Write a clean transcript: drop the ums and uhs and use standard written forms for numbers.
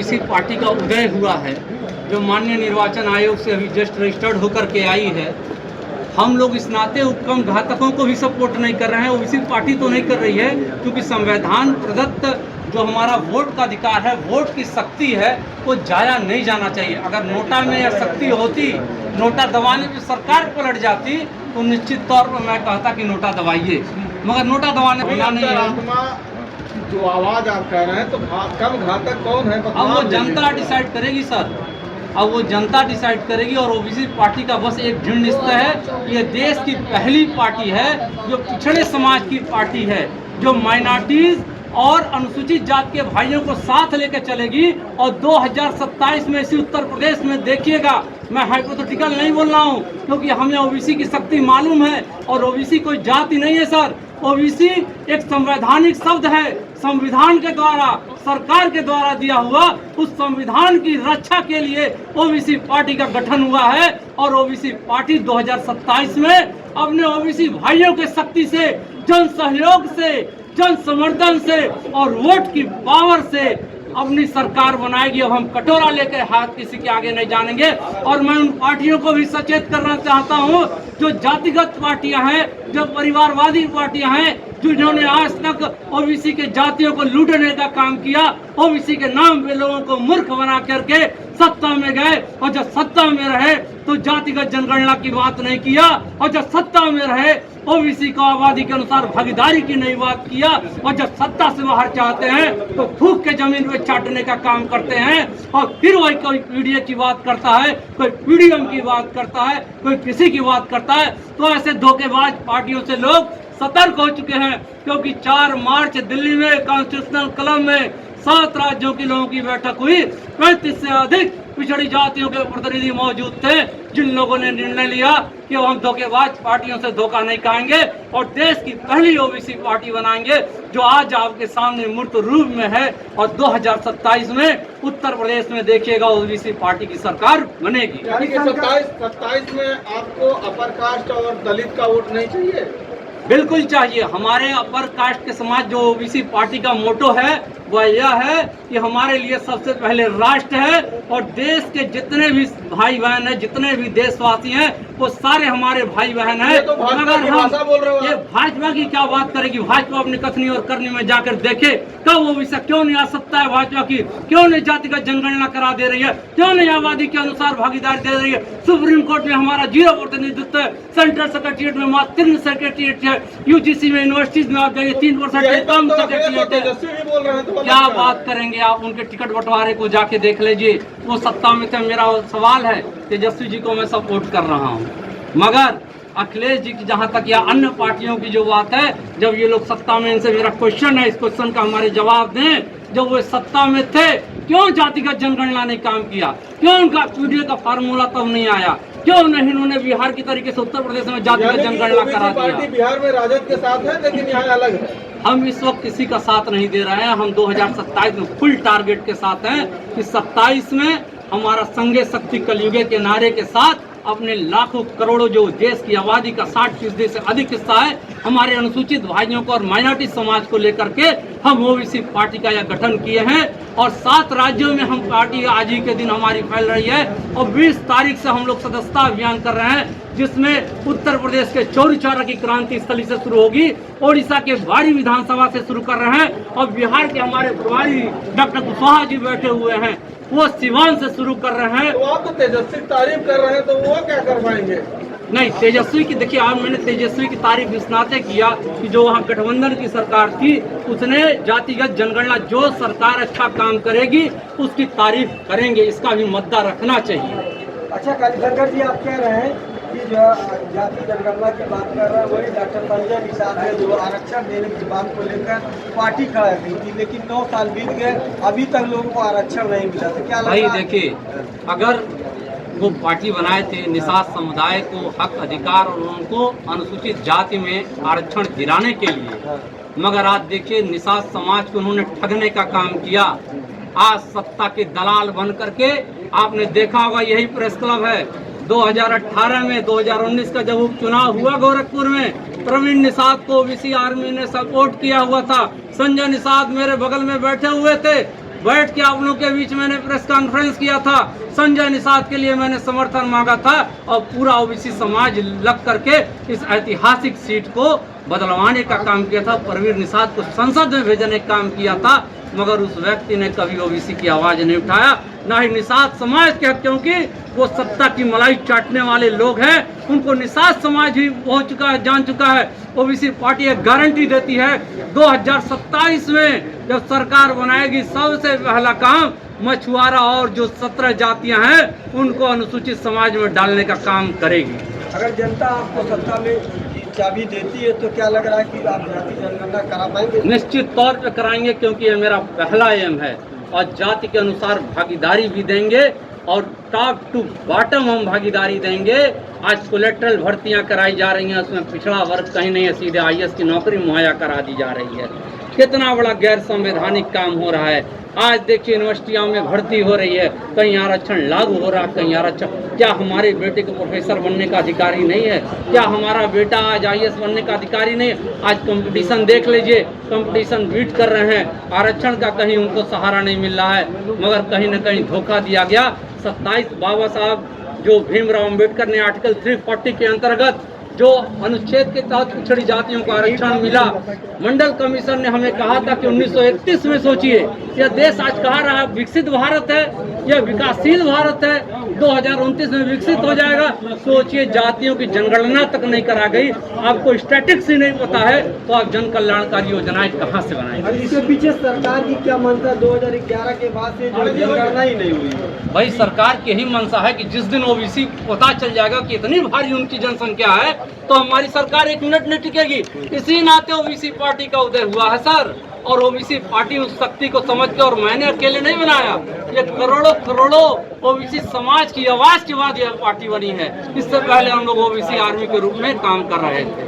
OBC party का उदय हुआ है, जो माननीय निर्वाचन आयोग से अभी जस्ट रजिस्टर्ड होकर के आई है, हम लोग इस नाते उपक्रम घातकों को भी सपोर्ट नहीं कर रहे हैं। ओबीसी पार्टी तो नहीं कर रही है, क्योंकि संविधान प्रदत्त जो हमारा वोट का अधिकार है, वोट की शक्ति है, वो जाया नहीं जाना चाहिए। अगर नोटा में यह शक्ति होती, नोटा दबाने पे सरकार पलट जाती, तो निश्चित तौर पर मैं कहता कि नोटा दबाइए, मगर नोटा दबाने होना नहीं है। जो आवाज आप कह रहे हैं तो कम घातक कौन है? अब वो जनता डिसाइड करेगी सर, अब वो जनता डिसाइड करेगी। और ओबीसी पार्टी का बस एक दृढ़ निश्चय है, ये देश की पहली पार्टी है जो पिछड़े समाज की पार्टी है, जो माइनॉरिटीज और अनुसूचित जाति के भाइयों को साथ लेकर चलेगी। और 2027 में इसी उत्तर प्रदेश में देखिएगा, मैं हाइपोथेटिकल नहीं बोल रहा हूँ, क्योंकि हमें ओबीसी की शक्ति मालूम है। और ओबीसी कोई जाति नहीं है सर, ओबीसी एक संवैधानिक शब्द है, संविधान के द्वारा, सरकार के द्वारा दिया हुआ। उस संविधान की रक्षा के लिए ओबीसी पार्टी का गठन हुआ है। और ओबीसी पार्टी 2027 में अपने ओबीसी भाइयों के शक्ति से, जन सहयोग से, जन समर्थन से और वोट की पावर से अपनी सरकार बनाएगी। अब हम कटोरा लेकर हाथ किसी के आगे नहीं जानेंगे। और मैं उन पार्टियों को भी सचेत करना चाहता हूं, जो जातिगत पार्टियां हैं, जो परिवारवादी पार्टियां हैं, जिन्होंने आज तक ओबीसी के जातियों को लूटने का काम किया, ओबीसी के नाम पे लोगों को मूर्ख बना करके सत्ता में गए। और जब सत्ता में रहे तो जातिगत जनगणना की बात नहीं किया, और जब सत्ता में रहे ओबीसी को आबादी के अनुसार भागीदारी की नहीं बात किया। और जब सत्ता से बाहर चाहते हैं तो थूक के जमीन पे चाटने का काम करते हैं। और फिर वही कोई पीडीए की बात करता है, कोई पीडीएम की बात करता है, कोई किसी की बात करता है। तो ऐसे धोखेबाज पार्टियों से लोग सतर्क हो चुके हैं, क्योंकि 4 मार्च दिल्ली में कॉन्स्टिट्यूशनल क्लब में 7 राज्यों के लोगों की बैठक हुई। 35 से अधिक पिछड़ी जातियों के प्रतिनिधि मौजूद थे, जिन लोगों ने निर्णय लिया कि हम धोखेबाज पार्टियों से धोखा नहीं खाएंगे और देश की पहली ओबीसी पार्टी बनाएंगे, जो आज आपके सामने मूर्त रूप में है। और 2027 में उत्तर प्रदेश में देखिएगा ओबीसी पार्टी की सरकार बनेगी। 27 में आपको अपर कास्ट और दलित का वोट नहीं चाहिए? बिल्कुल चाहिए। हमारे अपर कास्ट के समाज जो ओबीसी पार्टी का मोटो है वह यह है कि हमारे लिए सबसे पहले राष्ट्र है, और देश के जितने भी भाई बहन हैं, जितने भी देशवासी हैं, वो सारे हमारे भाई बहन हैं। तो मगर हम ये भाजपा की क्या बात करेगी? भाजपा अपनी कथनी और करनी में जाकर देखे, कब ओबीसी क्यों नहीं आ सकता है? भाजपा की क्यों नहीं जातिगत जनगणना करा दे रही है? क्यों नहीं आबादी के अनुसार भागीदारी दे रही है? सुप्रीम कोर्ट में हमारा 0 प्रतिनिधित्व है, सेंट्रल सेक्रेटरिएट में मात्र 3 सेक्रेटरिएट है, यूजीसी में यूनिवर्सिटीज में आप जाइए 3% कम सेक्रेटरिएट है। क्या बात करेंगे आप? उनके टिकट बंटवारे को जाके देख लीजिए। वो सत्ता में थे। मेरा सवाल है, तेजस्वी जी को मैं सपोर्ट कर रहा हूँ, मगर अखिलेश जी की जहाँ तक या अन्य पार्टियों की जो बात है, जब ये लोग सत्ता में, इनसे मेरा क्वेश्चन है, इस क्वेश्चन का हमारे जवाब दें। जब वो सत्ता में थे, क्यों जातिगत जनगणना ने काम किया? क्यों उनका पीडीए का फार्मूला तब नहीं आया? क्यों नहीं उन्होंने बिहार की तरीके से उत्तर प्रदेश में जातिगत जनगणना करा दिया? बिहार में राजद के साथ है, लेकिन यहाँ अलग है। हम इस वक्त किसी का साथ नहीं दे रहे हैं। हम 2027 में फुल टारगेट के साथ हैं कि 27 में हमारा संघे शक्ति कलयुगे के नारे के साथ अपने लाखों करोड़ों जो देश की आबादी का 60% से अधिक हिस्सा है, हमारे अनुसूचित भाइयों को और माइनॉरिटी समाज को लेकर के हम ओबीसी पार्टी का यह गठन किए हैं। और 7 राज्यों में हम पार्टी आज ही के दिन हमारी फैल रही है। और 20 तारीख से हम लोग सदस्यता अभियान कर रहे हैं, जिसमें उत्तर प्रदेश के चौरी चौरा की क्रांति स्थली से शुरू होगी, ओडिशा के बाड़ी विधानसभा से शुरू कर रहे हैं, और बिहार के हमारे प्रभारी डॉक्टर कुशवाहा जी बैठे हुए हैं, वो सिवान से शुरू कर रहे हैं। तो आप तो तेजस्वी की तारीफ कर रहे हैं, तो वो क्या कर पाएंगे? नहीं, तेजस्वी की देखिए, आज मैंने तेजस्वी की तारीफ इस नाते किया कि जो वहाँ गठबंधन की सरकार थी, उसने जातिगत जनगणना, जो सरकार अच्छा काम करेगी उसकी तारीफ करेंगे, इसका भी मुद्दा रखना चाहिए। अच्छा कालीशंकर जी, आप कह रहे हैं कि जो जाति जनगणना की बात कर रहे हैं, वही डॉक्टर संजय निषाद है जो आरक्षण देने की बात को लेकर पार्टी खड़ा की थी, लेकिन 9 साल बीत गए, अभी तक लोगों को आरक्षण नहीं मिला। तो क्या भाई देखिए, अगर वो पार्टी बनाए थे निषाद समुदाय को हक अधिकार और उनको अनुसूचित जाति में आरक्षण दिलाने के लिए, मगर आज देखिए निषाद समाज को उन्होंने ठगने का काम किया। आज सत्ता के दलाल बन करके, आपने देखा होगा यही प्रेस क्लब है, 2018 में 2019 का जब उपचुनाव हुआ गोरखपुर में, प्रवीण निषाद को ओबीसी आर्मी ने सपोर्ट किया हुआ था। संजय निषाद मेरे बगल में बैठे हुए थे, बैठ के आप लोगों के बीच मैंने प्रेस कॉन्फ्रेंस किया था, संजय निषाद के लिए मैंने समर्थन मांगा था और पूरा ओबीसी समाज लग करके इस ऐतिहासिक सीट को बदलवाने का काम किया था। परवीर निषाद को संसद में भेजने का काम किया था, मगर उस व्यक्ति ने कभी ओबीसी की आवाज नहीं उठाया, ना ही निषाद समाज के, क्योंकि वो सत्ता की मलाई चाटने वाले लोग हैं। उनको निषाद समाज ही हो चुका है, जान चुका है। ओबीसी पार्टी एक गारंटी देती है 2027 में जब सरकार बनाएगी, सबसे पहला काम मछुआरा और जो 17 जातियां हैं उनको अनुसूचित समाज में डालने का काम करेगी। अगर जनता आपको सत्ता में चाबी देती है तो क्या लग रहा है कि आप जाति जनगणना करा पाएंगे? निश्चित तौर पे कराएंगे, क्योंकि ये मेरा पहला एम है और जाति के अनुसार भागीदारी भी देंगे और टॉप टू बॉटम हम भागीदारी देंगे। आज कोलेक्ट्रल भर्तियां कराई जा रही हैं, उसमें पिछड़ा वर्ग कहीं नहीं है, सीधे आईएएस की नौकरी मुहैया करा दी जा रही है। कितना बड़ा गैर संवैधानिक काम हो रहा है। आज देखिए यूनिवर्सिटियों में भर्ती हो रही है, कहीं आरक्षण लागू हो रहा है, कहीं आरक्षण। क्या हमारे बेटे को प्रोफेसर बनने का अधिकारी नहीं है? क्या हमारा बेटा आज आईएएस बनने का अधिकारी नहीं है? आज कंपटीशन देख लीजिए, कंपटीशन बीट कर रहे हैं, आरक्षण का कहीं उनको सहारा नहीं मिल रहा है, मगर कहीं न कहीं धोखा दिया गया। 27 बाबा साहब जो भीमराव अंबेडकर ने आर्टिकल 340 के अंतर्गत जो अनुच्छेद के तहत पिछड़ी जातियों को आरक्षण मिला, मंडल कमीशन ने हमें कहा था कि 1931 में सोचिए, यह देश आज कहा रहा विकसित भारत है, यह विकासशील भारत है, 2029 में विकसित हो जाएगा। सोचिए, जातियों की जनगणना तक नहीं करा गई, आपको स्टैटिक्स ही नहीं पता है, तो आप जन कल्याणकारी योजनाएं कहाँ से बनाएंगे? इसके पीछे सरकार की क्या मंशा? 2011 के बाद से जो जनगणना ही नहीं हुई। भाई सरकार की यही मंशा है कि जिस दिन ओबीसी पता चल जाएगा कि इतनी भारी उनकी जनसंख्या है तो हमारी सरकार 1 मिनट नहीं टिकेगी। इसी नाते ओबीसी पार्टी का उदय हुआ है सर, और ओबीसी पार्टी उस शक्ति को समझ के, और मैंने अकेले नहीं बनाया, ये करोड़ों ओबीसी समाज की आवाज के बाद यह पार्टी बनी है। इससे पहले हम लोग ओबीसी आर्मी के रूप में काम कर रहे थे।